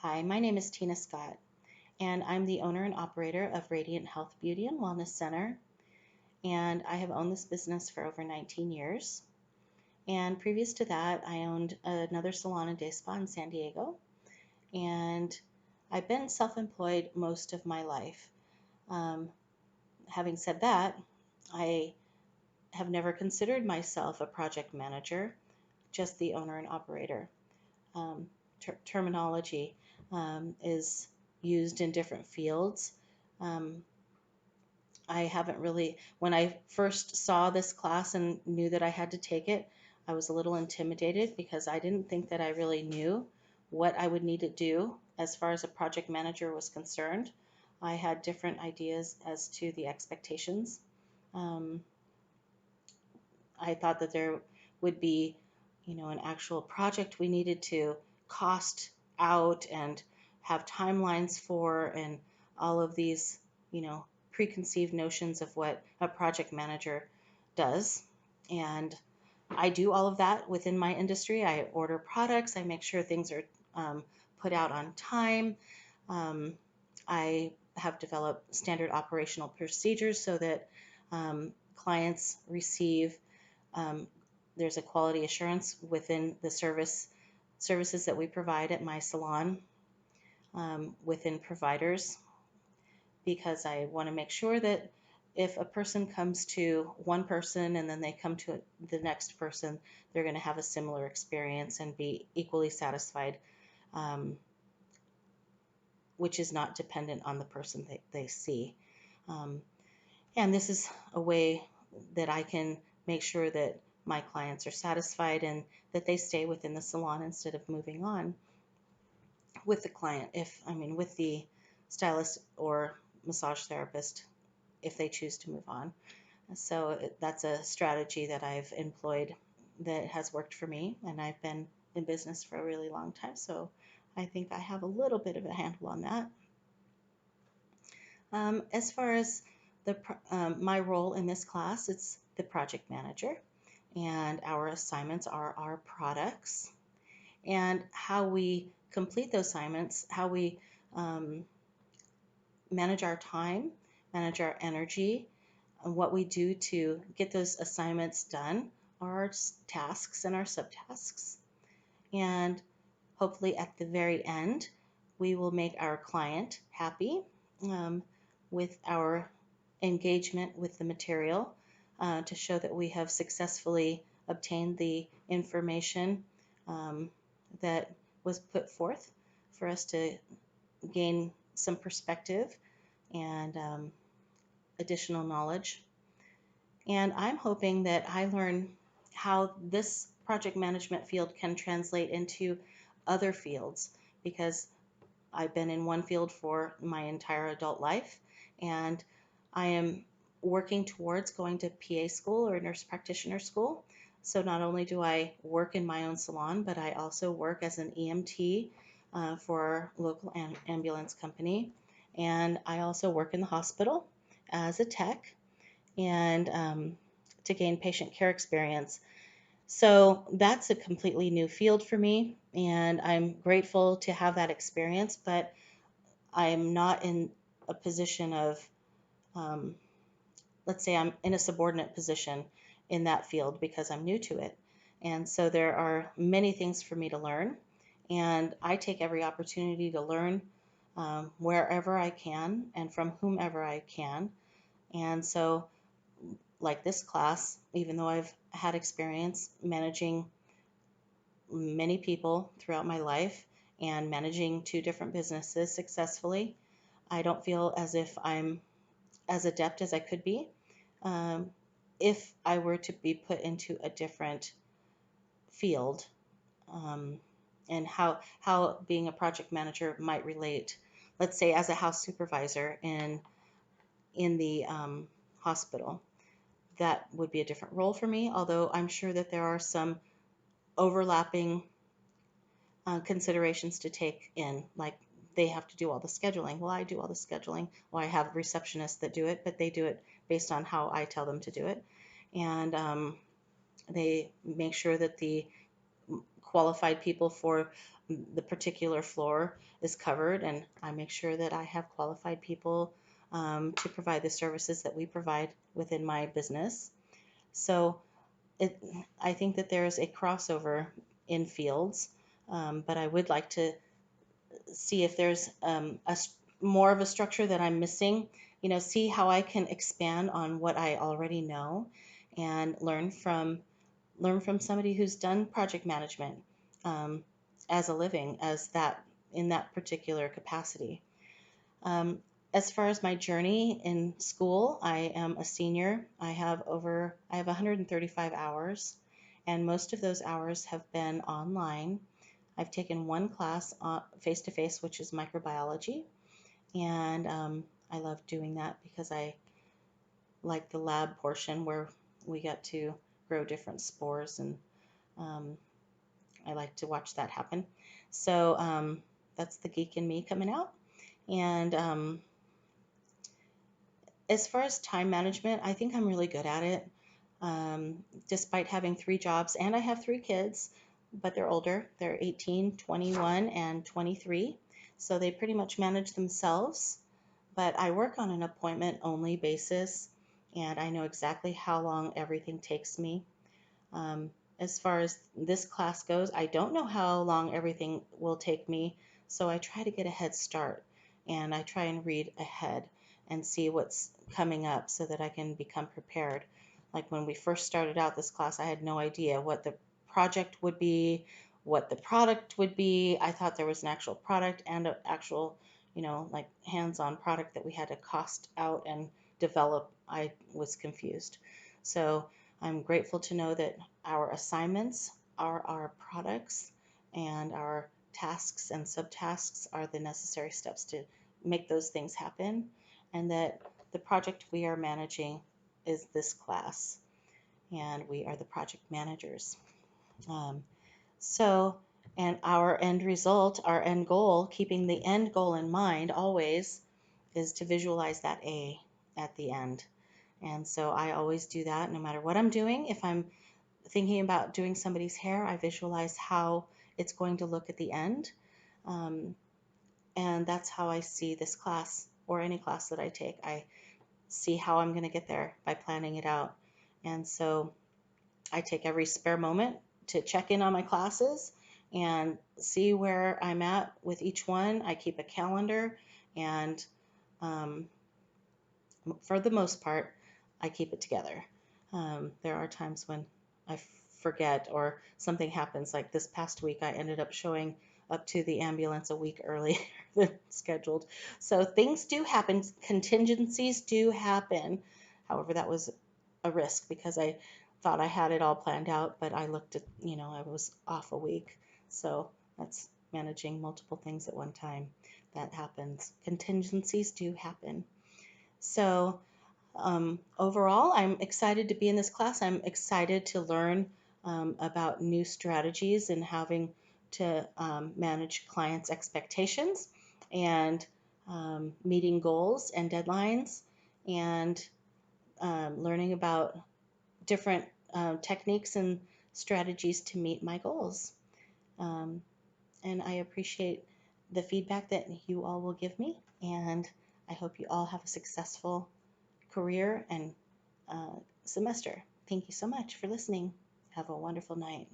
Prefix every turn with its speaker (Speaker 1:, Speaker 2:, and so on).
Speaker 1: Hi, my name is Tina Scott, and I'm the owner and operator of Radiant Health Beauty and Wellness Center. And I have owned this business for over 19 years. And previous to that, I owned another salon and day spa in San Diego. And I've been self employed most of my life. Um, Having said that, I have never considered myself a project manager, just the owner and operator. Terminology is used in different fields. Um, I haven't really, when I first saw this class and knew that I had to take it, I was a little intimidated because I didn't think that I really knew what I would need to do as far as a project manager was concerned. I had different ideas as to the expectations. Um, I thought that there would be, an actual project we needed to cost out and have timelines for, and all of these, preconceived notions of what a project manager does. And I do all of that within my industry. I order products, I make sure things are put out on time. Um, I have developed standard operational procedures so that clients receive um, there's a quality assurance within the services that we provide at my salon within providers, because I want to make sure that if a person comes to one person and then they come to the next person, they're going to have a similar experience and be equally satisfied, um, which is not dependent on the person that they see. Um, and this is a way that I can make sure that my clients are satisfied and that they stay within the salon instead of moving on with the client, with the stylist or massage therapist, if they choose to move on. So that's a strategy that I've employed that has worked for me, and I've been in business for a really long time, so I think I have a little bit of a handle on that. As far as my role in this class, it's the project manager, and our assignments are our products, and how we complete those assignments, how we um, manage our time, manage our energy, and what we do to get those assignments done are our tasks and our subtasks. And hopefully at the very end, we will make our client happy um, with our engagement with the material to show that we have successfully obtained the information um, that was put forth for us to gain some perspective and additional knowledge. And I'm hoping that I learn how this project management field can translate into other fields, because I've been in one field for my entire adult life, and I am working towards going to PA school or nurse practitioner school. So not only do I work in my own salon, but I also work as an EMT for a local ambulance company. And I also work in the hospital as a tech, and to gain patient care experience. So that's a completely new field for me, and I'm grateful to have that experience, but I'm not in a position of, um, let's say I'm in a subordinate position in that field because I'm new to it. And so there are many things for me to learn, and I take every opportunity to learn wherever I can and from whomever I can. And so, like this class, even though I've had experience managing many people throughout my life and managing two different businesses successfully, I don't feel as if I'm as adept as I could be um, if I were to be put into a different field, um, and how being a project manager might relate, let's say as a house supervisor in the hospital. That would be a different role for me, although I'm sure that there are some overlapping considerations to take in, like they have to do all the scheduling. Well, I do all the scheduling. Well, I have receptionists that do it, but they do it based on how I tell them to do it. And they make sure that the qualified people for the particular floor is covered, and I make sure that I have qualified people to provide the services that we provide within my business. So it, I think that there's a crossover in fields, but I would like to see if there's more of a structure that I'm missing. See how I can expand on what I already know and learn from somebody who's done project management um, as a living, as that in that particular capacity. Um, as far as my journey in school, I am a senior. I have 135 hours, and most of those hours have been online. I've taken one class face to face, which is microbiology, and I love doing that because I like the lab portion where we get to grow different spores, and um, I like to watch that happen. So that's the geek in me coming out. And as far as time management, I think I'm really good at it. Despite having 3 jobs, and I have 3 kids, but they're older. They're 18, 21, and 23. So they pretty much manage themselves. But I work on an appointment only basis, and I know exactly how long everything takes me. Um, as far as this class goes, I don't know how long everything will take me, so I try to get a head start and I try and read ahead and see what's coming up so that I can become prepared. Like when we first started out this class, I had no idea what the project would be, what the product would be. I thought there was an actual product and an actual, like hands-on product that we had to cost out and develop. I was confused. So I'm grateful to know that our assignments are our products and our tasks and subtasks are the necessary steps to make those things happen, and that the project we are managing is this class, and we are the project managers. Um, so, and our end result, our end goal, keeping the end goal in mind always, is to visualize that A at the end. And so I always do that no matter what I'm doing. If I'm thinking about doing somebody's hair, I visualize how it's going to look at the end. Um, and that's how I see this class or any class that I take. I see how I'm going to get there by planning it out. And so I take every spare moment to check in on my classes and see where I'm at with each one. I keep a calendar, and um, for the most part, I keep it together. There are times when I forget or something happens. Like this past week, I ended up showing up to the ambulance a week earlier than scheduled. So things do happen, contingencies do happen. However, that was a risk because I thought I had it all planned out, but I looked at, I was off a week. So that's managing multiple things at one time. That happens. Contingencies do happen. So overall, I'm excited to be in this class. I'm excited to learn about new strategies and having to manage clients' expectations and meeting goals and deadlines, and learning about different techniques and strategies to meet my goals. Um, and I appreciate the feedback that you all will give me, and I hope you all have a successful career and semester. Thank you so much for listening. Have a wonderful night.